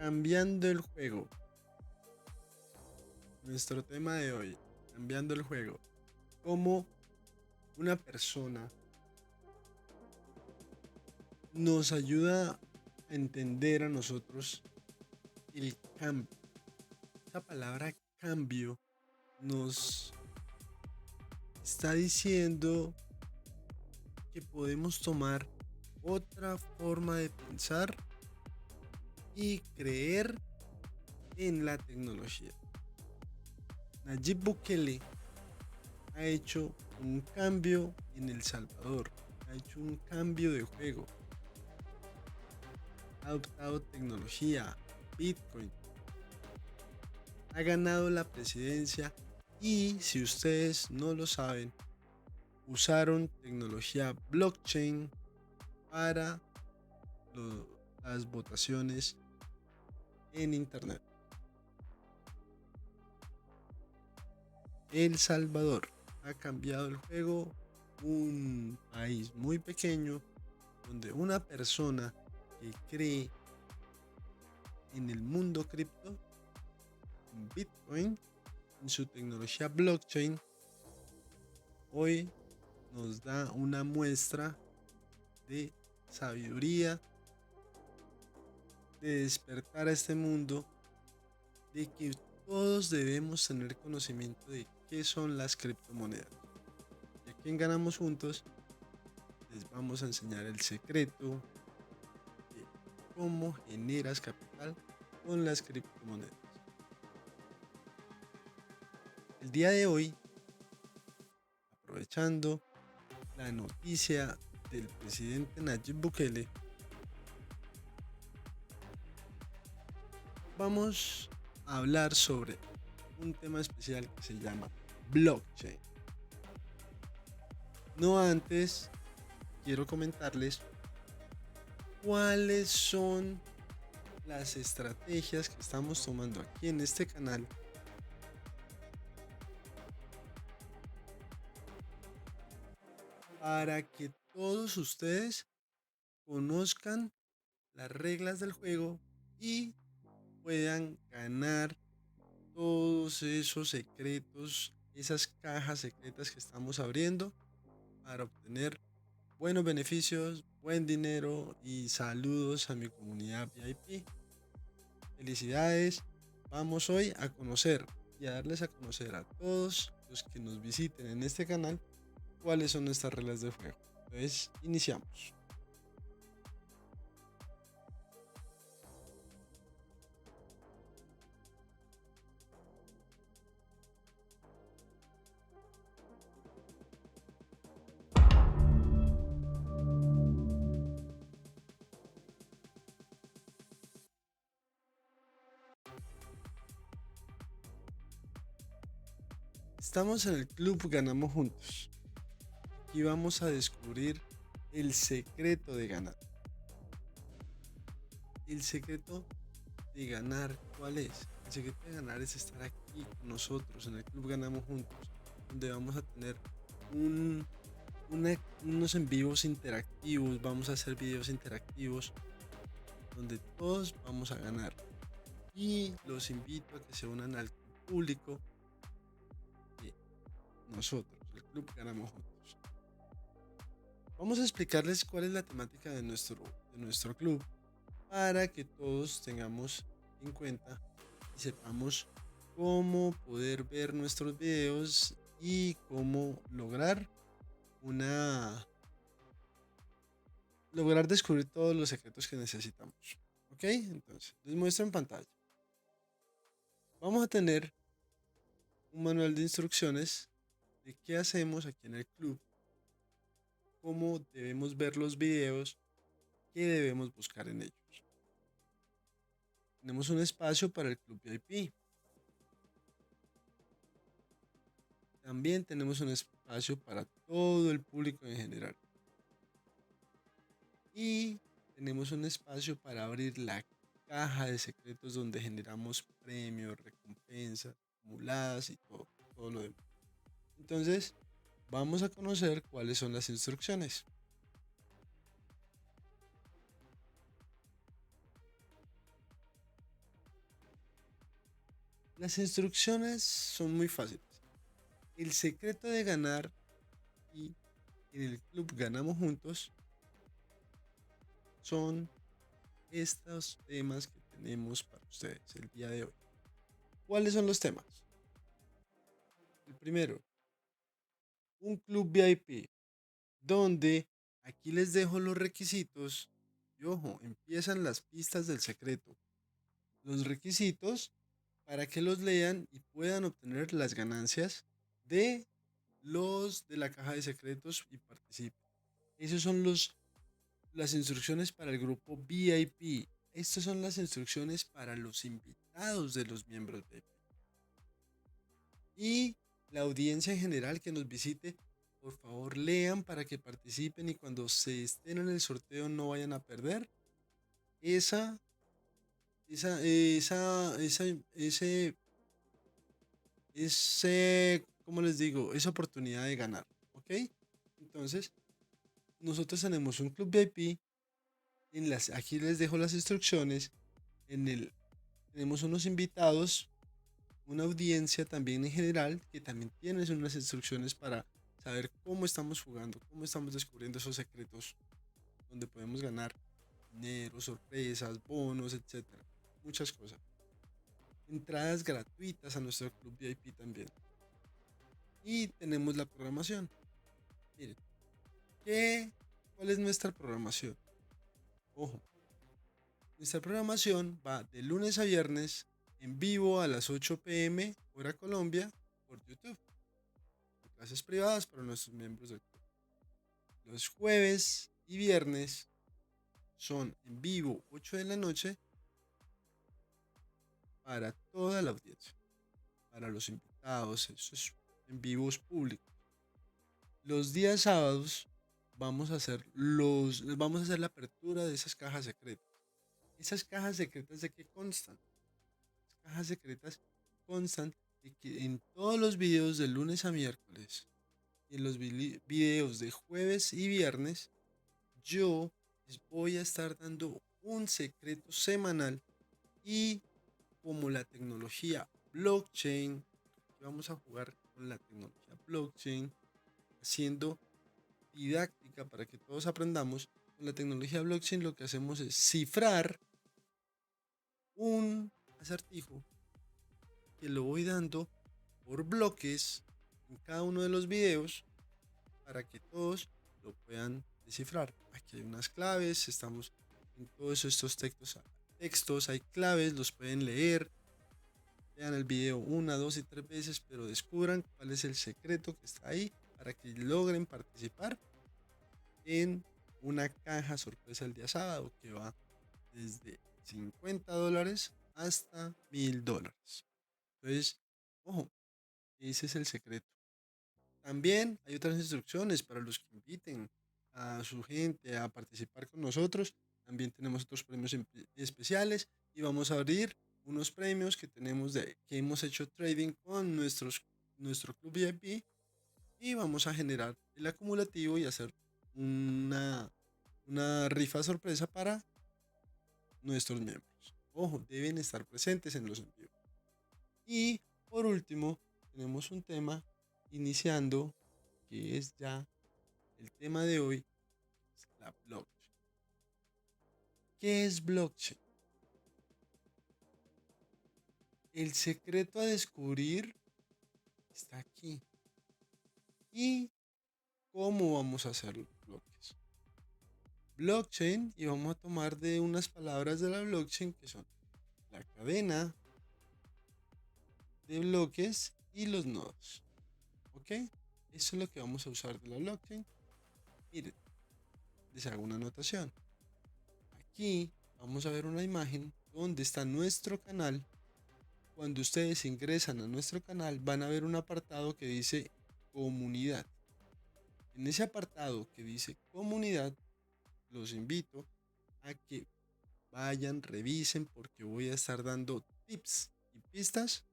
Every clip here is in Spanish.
Cambiando el juego. Nuestro tema de hoy, cambiando el juego. Cómo una persona nos ayuda a entender a nosotros el cambio. Esa palabra cambio nos está diciendo que podemos tomar otra forma de pensar y creer en la tecnología. Nayib Bukele ha hecho un cambio en El Salvador, ha hecho un cambio de juego, ha adoptado tecnología, Bitcoin, ha ganado la presidencia y, si ustedes no lo saben, usaron tecnología blockchain para las votaciones en Internet. El Salvador ha cambiado el juego, un país muy pequeño donde una persona que cree en el mundo cripto, en Bitcoin, en su tecnología blockchain, hoy nos da una muestra de sabiduría, de despertar a este mundo, de que todos debemos tener conocimiento de qué son las criptomonedas. Y aquí en Ganamos Juntos les vamos a enseñar el secreto de cómo generas capital con las criptomonedas. El día de hoy, aprovechando la noticia del presidente Nayib Bukele, vamos a hablar sobre un tema especial que se llama blockchain. No antes, quiero comentarles cuáles son las estrategias que estamos tomando aquí en este canal para que todos ustedes conozcan las reglas del juego y puedan ganar todos esos secretos, esas cajas secretas que estamos abriendo para obtener buenos beneficios, buen dinero y saludos a mi comunidad VIP. Felicidades. Vamos hoy a conocer y a darles a conocer a todos los que nos visiten en este canal cuáles son nuestras reglas de juego. Entonces, iniciamos. Estamos en el club Ganamos Juntos y vamos a descubrir el secreto de ganar. El secreto de ganar, ¿cuál es? El secreto de ganar es estar aquí con nosotros en el club Ganamos Juntos, donde vamos a tener un, unos en vivos interactivos, vamos a hacer videos interactivos donde todos vamos a ganar. Y los invito a que se unan al club público de nosotros, el club Ganamos Juntos. Vamos a explicarles cuál es la temática de nuestro club para que todos tengamos en cuenta y sepamos cómo poder ver nuestros videos y cómo lograr descubrir todos los secretos que necesitamos. ¿Ok? Entonces, les muestro en pantalla. Vamos a tener un manual de instrucciones de qué hacemos aquí en el club, cómo debemos ver los videos, qué debemos buscar en ellos. Tenemos un espacio para el club VIP. También tenemos un espacio para todo el público en general. Y tenemos un espacio para abrir la caja de secretos donde generamos premios, recompensas, acumuladas y todo lo demás. Entonces, vamos a conocer cuáles son las instrucciones. Las instrucciones son muy fáciles. El secreto de ganar y en el club ganamos juntos son estos temas que tenemos para ustedes el día de hoy. ¿Cuáles son los temas? El primero, un club VIP, donde aquí les dejo los requisitos y ojo, empiezan las pistas del secreto. Los requisitos para que los lean y puedan obtener las ganancias de los de la caja de secretos y participen. Esos son las instrucciones para el grupo VIP. Estas son las instrucciones para los invitados de los miembros VIP. Y la audiencia en general que nos visite, por favor lean para que participen y cuando se estén en el sorteo no vayan a perder esa, ese, ¿cómo les digo? Esa oportunidad de ganar, ¿ok? Entonces, nosotros tenemos un club VIP, aquí les dejo las instrucciones, tenemos unos invitados, una audiencia también en general, que también tiene unas instrucciones para saber cómo estamos jugando, cómo estamos descubriendo esos secretos, donde podemos ganar dinero, sorpresas, bonos, etcétera. Muchas cosas. Entradas gratuitas a nuestro club VIP también. Y tenemos la programación. Miren, ¿cuál es nuestra programación? Ojo, nuestra programación va de lunes a viernes en vivo a las 8 p.m. hora Colombia por YouTube. Clases privadas para nuestros miembros del club. Los jueves y viernes son en vivo 8 de la noche para toda la audiencia, para los invitados, eso es en vivos públicos. Los días sábados vamos a hacer la apertura de esas cajas secretas. ¿Esas cajas secretas de qué constan? Las cajas secretas constan de que en todos los videos de lunes a miércoles y en los videos de jueves y viernes, yo les voy a estar dando un secreto semanal y como la tecnología blockchain, vamos a jugar con la tecnología blockchain, haciendo didáctica para que todos aprendamos. Con la tecnología blockchain lo que hacemos es cifrar un acertijo que lo voy dando por bloques en cada uno de los videos para que todos lo puedan descifrar. Aquí hay unas claves, estamos en todos estos textos hay claves, los pueden leer. Vean el video una, dos y tres veces, pero descubran cuál es el secreto que está ahí para que logren participar en una caja sorpresa el día sábado que va desde $50 hasta $1000. Entonces, ojo, ese es el secreto. También hay otras instrucciones para los que inviten a su gente a participar con nosotros. También tenemos otros premios especiales y vamos a abrir unos premios que tenemos que hemos hecho trading con nuestro club VIP y vamos a generar el acumulativo y hacer una, una rifa sorpresa para nuestros miembros. Ojo, deben estar presentes en los envíos. Y por último, tenemos un tema iniciando que es ya el tema de hoy, es la blockchain. ¿Qué es blockchain? El secreto a descubrir está aquí. ¿Y cómo vamos a hacer los bloques? Blockchain, y vamos a tomar de unas palabras de la blockchain que son la cadena de bloques y los nodos. ¿Ok? Eso es lo que vamos a usar de la blockchain. Miren, les hago una anotación. Aquí vamos a ver una imagen donde está nuestro canal. Cuando ustedes ingresan a nuestro canal van a ver un apartado que dice comunidad. En ese apartado que dice comunidad, los invito a que vayan, revisen porque voy a estar dando tips y pistas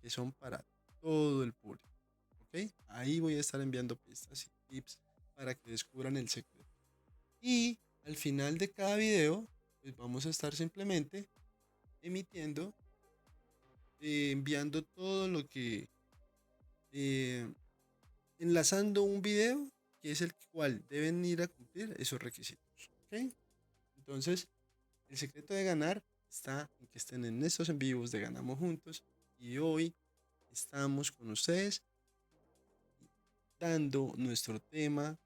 que son para todo el público. ¿Ok? Ahí voy a estar enviando pistas y tips para que descubran el secreto. Y al final de cada video, pues vamos a estar simplemente emitiendo enviando todo lo que, eh, enlazando un video que es el cual deben ir a cumplir esos requisitos. ¿Ok? Entonces, el secreto de ganar está en que estén en estos en vivos de Ganamos Juntos y hoy estamos con ustedes dando nuestro tema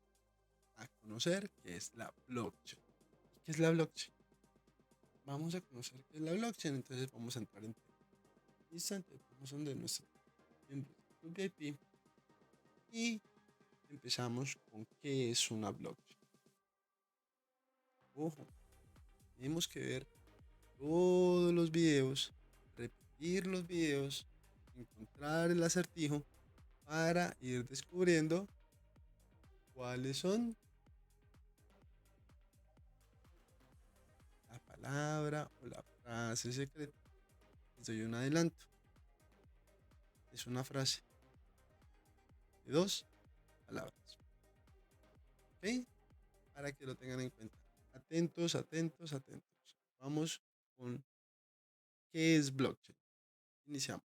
a conocer, que es la blockchain. ¿Qué es la blockchain? Vamos a conocer qué es la blockchain, entonces vamos a entrar en tema. Listo, entonces vamos donde nuestro miembro del Club VIP y empezamos con qué es una blockchain. Ojo, tenemos que ver todos los videos, repetir los videos, encontrar el acertijo para ir descubriendo cuáles son la palabra o la frase secreta. Les doy un adelanto. Es una frase de 2 palabras. ¿Ok? Para que lo tengan en cuenta. Atentos, atentos, atentos. Vamos con qué es blockchain. Iniciamos.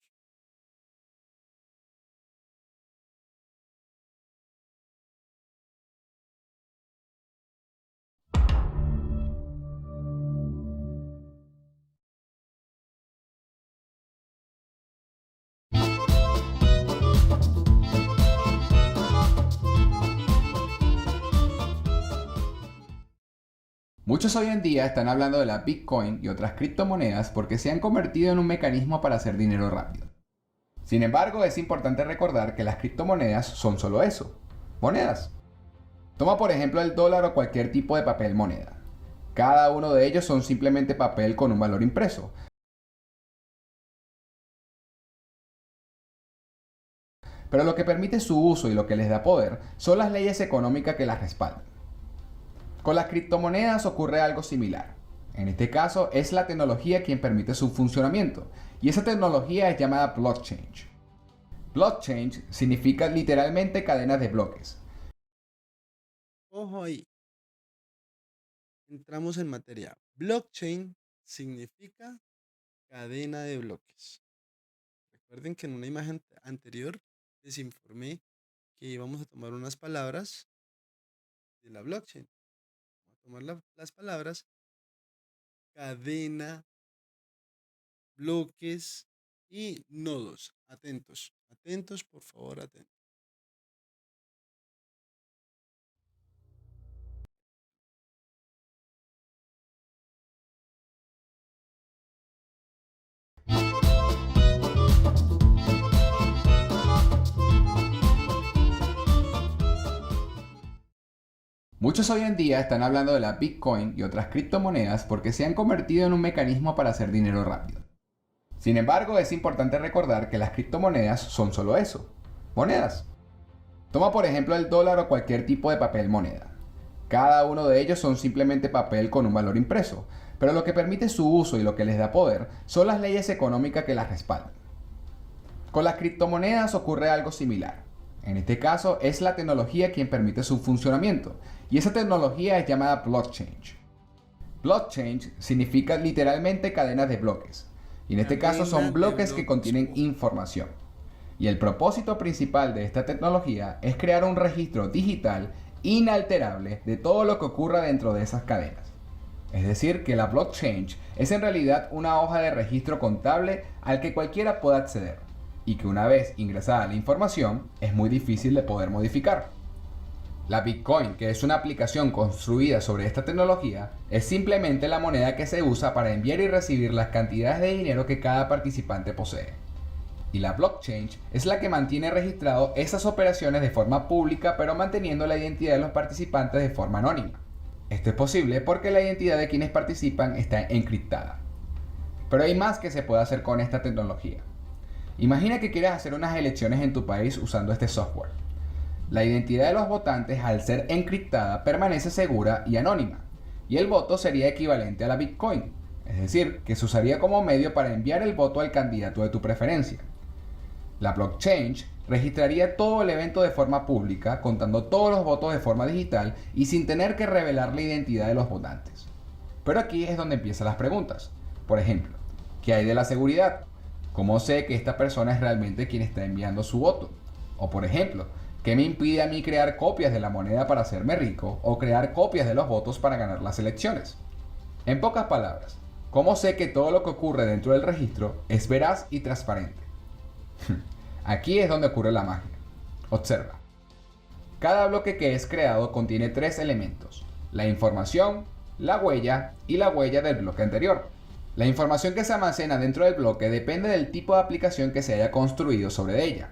Muchos hoy en día están hablando de la Bitcoin y otras criptomonedas porque se han convertido en un mecanismo para hacer dinero rápido. Sin embargo, es importante recordar que las criptomonedas son solo eso, monedas. Toma por ejemplo el dólar o cualquier tipo de papel moneda. Cada uno de ellos son simplemente papel con un valor impreso. Pero lo que permite su uso y lo que les da poder son las leyes económicas que las respaldan. Con las criptomonedas ocurre algo similar. En este caso es la tecnología quien permite su funcionamiento, y esa tecnología es llamada blockchain. Blockchain significa literalmente cadenas de bloques. Ojo ahí. Entramos en materia. Blockchain significa cadena de bloques. Recuerden que en una imagen anterior les informé que íbamos a tomar unas palabras de la blockchain. Vamos a tomar las palabras cadena, bloques y nodos. Atentos, atentos, por favor, atentos. Muchos hoy en día están hablando de la Bitcoin y otras criptomonedas porque se han convertido en un mecanismo para hacer dinero rápido. Sin embargo, es importante recordar que las criptomonedas son solo eso, monedas. Toma por ejemplo el dólar o cualquier tipo de papel moneda. Cada uno de ellos son simplemente papel con un valor impreso, pero lo que permite su uso y lo que les da poder son las leyes económicas que las respaldan. Con las criptomonedas ocurre algo similar. En este caso es la tecnología quien permite su funcionamiento, y esa tecnología es llamada blockchain. Blockchain significa literalmente cadenas de bloques, y en este caso son bloques que contienen información. Y el propósito principal de esta tecnología es crear un registro digital inalterable de todo lo que ocurra dentro de esas cadenas. Es decir, que la blockchain es en realidad una hoja de registro contable al que cualquiera pueda acceder, y que una vez ingresada la información es muy difícil de poder modificar. La Bitcoin, que es una aplicación construida sobre esta tecnología, es simplemente la moneda que se usa para enviar y recibir las cantidades de dinero que cada participante posee. Y la blockchain es la que mantiene registrado esas operaciones de forma pública, pero manteniendo la identidad de los participantes de forma anónima. Esto es posible porque la identidad de quienes participan está encriptada. Pero hay más que se puede hacer con esta tecnología. Imagina que quieres hacer unas elecciones en tu país usando este software. La identidad de los votantes, al ser encriptada, permanece segura y anónima, y el voto sería equivalente a la Bitcoin, es decir, que se usaría como medio para enviar el voto al candidato de tu preferencia. La blockchain registraría todo el evento de forma pública, contando todos los votos de forma digital y sin tener que revelar la identidad de los votantes. Pero aquí es donde empiezan las preguntas. Por ejemplo, ¿qué hay de la seguridad? ¿Cómo sé que esta persona es realmente quien está enviando su voto? O por ejemplo, ¿qué me impide a mí crear copias de la moneda para hacerme rico o crear copias de los votos para ganar las elecciones? En pocas palabras, ¿cómo sé que todo lo que ocurre dentro del registro es veraz y transparente? Aquí es donde ocurre la magia. Observa. Cada bloque que es creado contiene tres elementos: la información, la huella y la huella del bloque anterior. La información que se almacena dentro del bloque depende del tipo de aplicación que se haya construido sobre ella.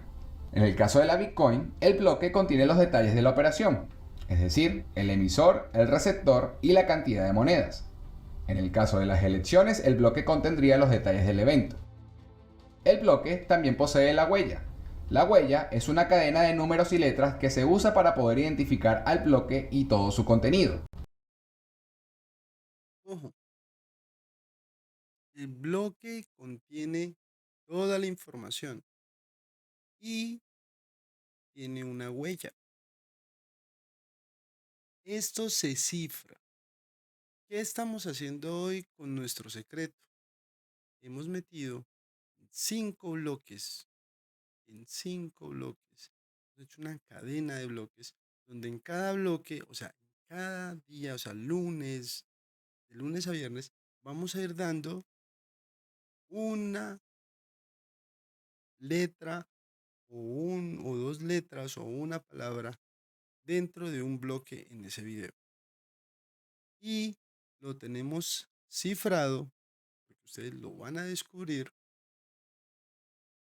En el caso de la Bitcoin, el bloque contiene los detalles de la operación, es decir, el emisor, el receptor y la cantidad de monedas. En el caso de las elecciones, el bloque contendría los detalles del evento. El bloque también posee la huella. La huella es una cadena de números y letras que se usa para poder identificar al bloque y todo su contenido. Ojo, el bloque contiene toda la información y tiene una huella. Esto se cifra. ¿Qué estamos haciendo hoy con nuestro secreto? Hemos metido 5 bloques, en 5 bloques. Hemos hecho una cadena de bloques donde en cada bloque, o sea, en cada día, o sea, lunes, de lunes a viernes, vamos a ir dando una letra o dos letras o una palabra dentro de un bloque en ese video. Y lo tenemos cifrado, porque ustedes lo van a descubrir,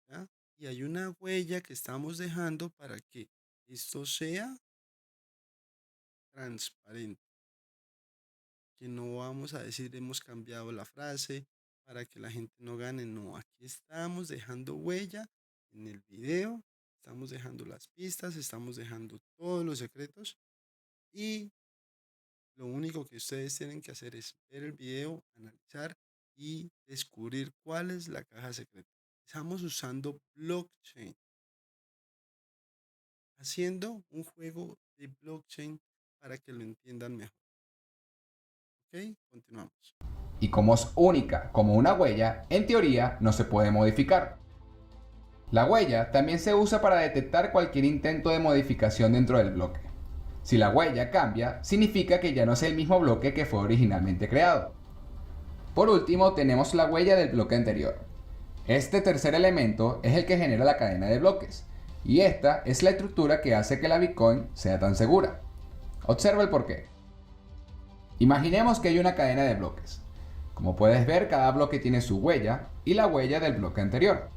¿ya? Y hay una huella que estamos dejando para que esto sea transparente, que no vamos a decir hemos cambiado la frase para que la gente no gane, no, aquí estamos dejando huella en el video, estamos dejando las pistas, estamos dejando todos los secretos y lo único que ustedes tienen que hacer es ver el video, analizar y descubrir cuál es la caja secreta. Estamos usando blockchain, haciendo un juego de blockchain para que lo entiendan mejor. ¿Ok? Continuamos. Y como es única como una huella, en teoría no se puede modificar. La huella también se usa para detectar cualquier intento de modificación dentro del bloque. Si la huella cambia, significa que ya no es el mismo bloque que fue originalmente creado. Por último, tenemos la huella del bloque anterior. Este tercer elemento es el que genera la cadena de bloques, y esta es la estructura que hace que la Bitcoin sea tan segura. Observa el porqué. Imaginemos que hay una cadena de bloques. Como puedes ver, cada bloque tiene su huella y la huella del bloque anterior.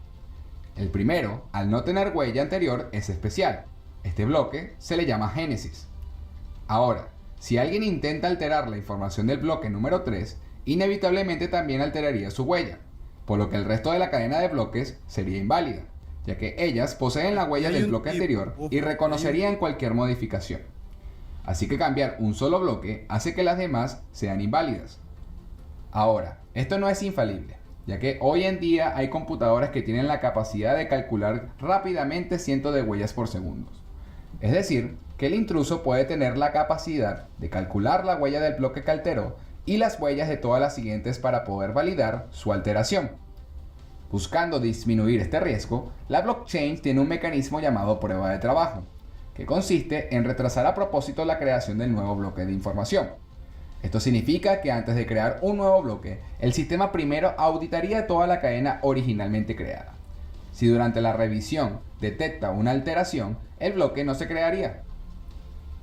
El primero, al no tener huella anterior, es especial. Este bloque se le llama génesis. Ahora, si alguien intenta alterar la información del bloque número 3, inevitablemente también alteraría su huella, por lo que el resto de la cadena de bloques sería inválida, ya que ellas poseen la Aquí huella hay del un bloque tip, anterior y ojo, aquí hay un reconocerían tip. cualquier modificación. Así que cambiar un solo bloque hace que las demás sean inválidas. Ahora, esto no es infalible, ya que hoy en día hay computadoras que tienen la capacidad de calcular rápidamente cientos de huellas por segundo. Es decir, que el intruso puede tener la capacidad de calcular la huella del bloque que alteró y las huellas de todas las siguientes para poder validar su alteración. Buscando disminuir este riesgo, la blockchain tiene un mecanismo llamado prueba de trabajo, que consiste en retrasar a propósito la creación del nuevo bloque de información. Esto significa que antes de crear un nuevo bloque, el sistema primero auditaría toda la cadena originalmente creada. Si durante la revisión detecta una alteración, el bloque no se crearía.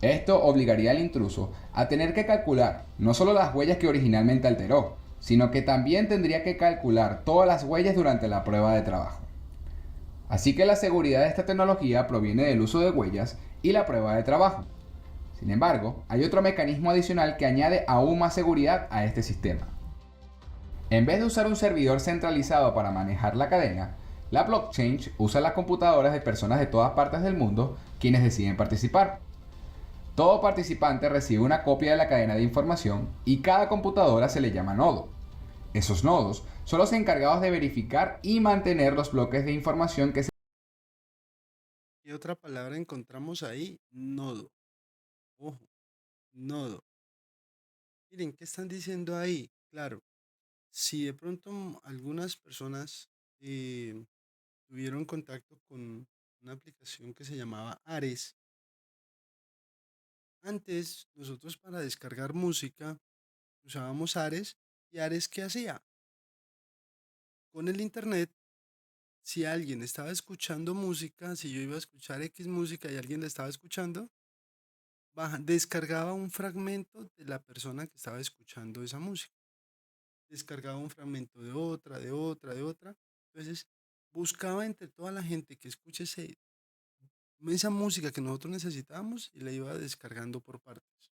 Esto obligaría al intruso a tener que calcular no solo las huellas que originalmente alteró, sino que también tendría que calcular todas las huellas durante la prueba de trabajo. Así que la seguridad de esta tecnología proviene del uso de huellas y la prueba de trabajo. Sin embargo, hay otro mecanismo adicional que añade aún más seguridad a este sistema. En vez de usar un servidor centralizado para manejar la cadena, la blockchain usa las computadoras de personas de todas partes del mundo quienes deciden participar. Todo participante recibe una copia de la cadena de información y cada computadora se le llama nodo. Esos nodos son los encargados de verificar y mantener los bloques de información que se... ¿Qué otra palabra encontramos ahí? Nodo. Ojo, nodo. Miren, ¿qué están diciendo ahí? Claro, si de pronto algunas personas eh, tuvieron contacto con una aplicación que se llamaba Ares. Antes, nosotros para descargar música usábamos Ares. ¿Y Ares qué hacía? Con el internet, si alguien estaba escuchando música, si yo iba a escuchar X música y alguien la estaba escuchando, descargaba un fragmento de la persona que estaba escuchando esa música. Descargaba un fragmento de otra, de otra, de otra. Entonces, buscaba entre toda la gente que escuche esa música que nosotros necesitábamos y la iba descargando por partes.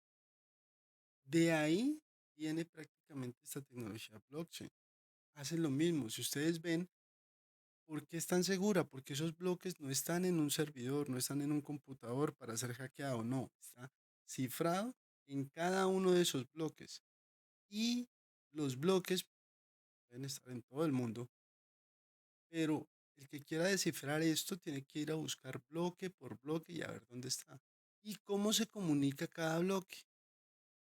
De ahí viene prácticamente esta tecnología blockchain. Hace lo mismo. Si ustedes ven, ¿por qué es tan segura? Porque esos bloques no están en un servidor, no están en un computador para ser hackeado, no. Está cifrado en cada uno de esos bloques. Y los bloques pueden estar en todo el mundo, pero el que quiera descifrar esto tiene que ir a buscar bloque por bloque y a ver dónde está. ¿Y cómo se comunica cada bloque?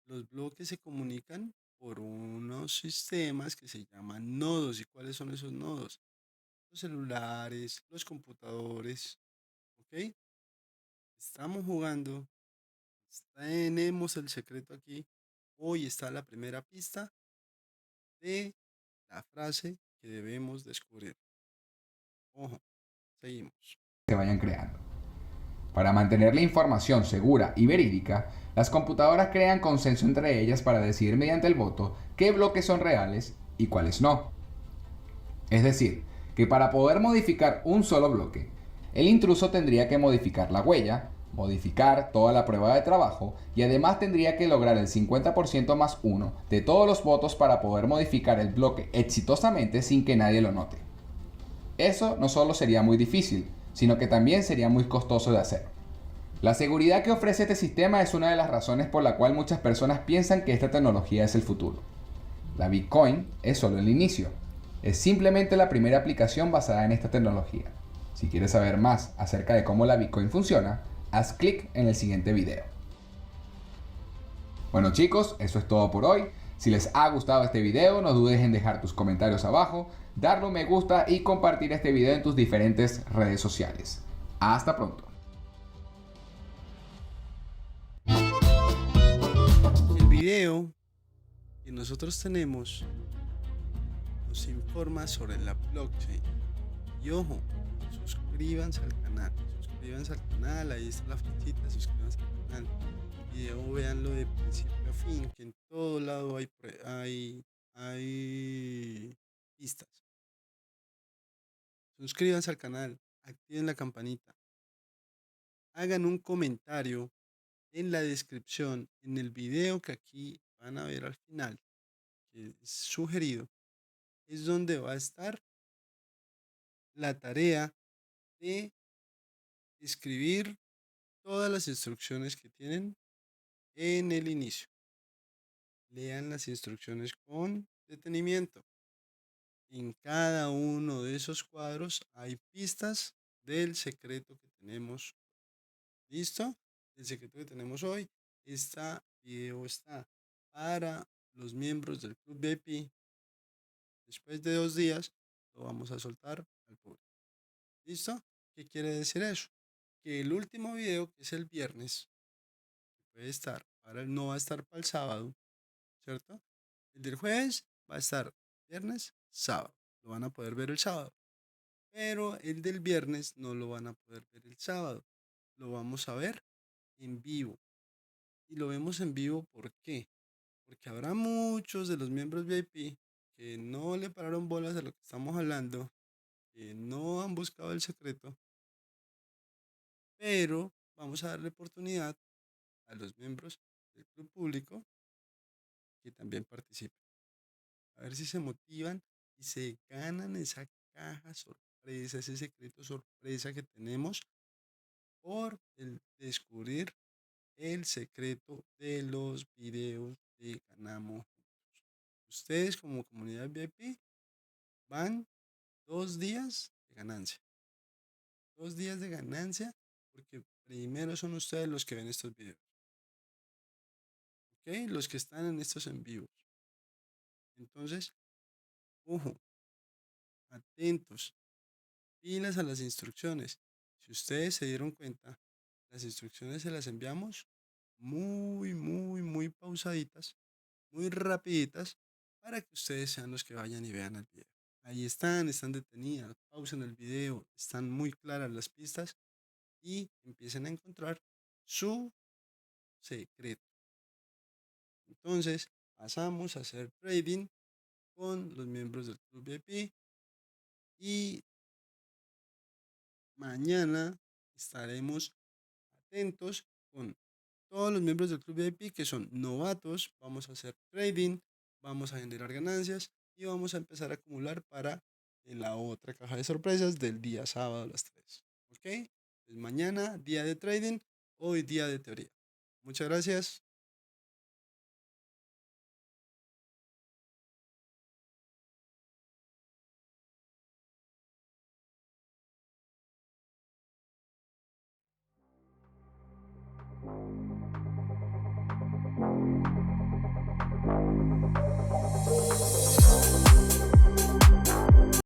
Los bloques se comunican por unos sistemas que se llaman nodos. ¿Y cuáles son esos nodos? Los celulares, los computadores, ¿ok? Estamos jugando, tenemos el secreto aquí. Hoy está la primera pista de la frase que debemos descubrir. Ojo, seguimos. Se vayan creando. Para mantener la información segura y verídica, las computadoras crean consenso entre ellas para decidir mediante el voto qué bloques son reales y cuáles no. Es decir, que para poder modificar un solo bloque, el intruso tendría que modificar la huella, modificar toda la prueba de trabajo y además tendría que lograr el 50% más 1 de todos los votos para poder modificar el bloque exitosamente sin que nadie lo note. Eso no solo sería muy difícil, sino que también sería muy costoso de hacer. La seguridad que ofrece este sistema es una de las razones por la cual muchas personas piensan que esta tecnología es el futuro. La Bitcoin es solo el inicio. Es simplemente la primera aplicación basada en esta tecnología. Si quieres saber más acerca de cómo la Bitcoin funciona, haz clic en el siguiente video. Bueno chicos, eso es todo por hoy. Si les ha gustado este video, no dudes en dejar tus comentarios abajo, darle un me gusta y compartir este video en tus diferentes redes sociales. Hasta pronto. El video que nosotros tenemos nos informa sobre la blockchain. Y ojo, suscríbanse al canal, ahí está la flechita, suscríbanse al canal. El video véanlo de principio a fin, que en todo lado hay pistas. Suscríbanse al canal, activen la campanita, hagan un comentario en la descripción, en el video que aquí van a ver al final, que es sugerido, es donde va a estar la tarea de escribir todas las instrucciones que tienen en el inicio. Lean las instrucciones con detenimiento. En cada uno de esos cuadros hay pistas del secreto que tenemos. ¿Listo? El secreto que tenemos hoy. Este video está para los miembros del Club VIP. Después de 2 días lo vamos a soltar al público. ¿Listo? ¿Qué quiere decir eso? Que el último video, que es el viernes, puede estar no va a estar para el sábado, ¿cierto? El del jueves va a estar viernes, sábado. Lo van a poder ver el sábado. Pero el del viernes no lo van a poder ver el sábado. Lo vamos a ver en vivo. Y lo vemos en vivo, ¿por qué? Porque habrá muchos de los miembros VIP que no le pararon bolas a lo que estamos hablando, que no han buscado el secreto, pero vamos a darle oportunidad a los miembros del club público que también participen. A ver si se motivan y se ganan esa caja sorpresa, ese secreto sorpresa que tenemos por el descubrir el secreto de los videos de Ganamos Juntos. Ustedes como comunidad VIP van 2 días de ganancia. 2 días de ganancia porque primero son ustedes los que ven estos videos. ¿Ok? Los que están en estos en vivos. Entonces, ojo, atentos, pilas a las instrucciones. Si ustedes se dieron cuenta, las instrucciones se las enviamos muy pausaditas, muy rapiditas, para que ustedes sean los que vayan y vean el video. Ahí están detenidas, pausen el video, están muy claras las pistas y empiecen a encontrar su secreto. Entonces, pasamos a hacer trading con los miembros del Club VIP y mañana estaremos atentos con todos los miembros del Club VIP que son novatos. Vamos a hacer trading, vamos a generar ganancias y vamos a empezar a acumular para en la otra caja de sorpresas del día sábado a las 3. ¿Ok? Pues mañana día de trading, hoy día de teoría. Muchas gracias.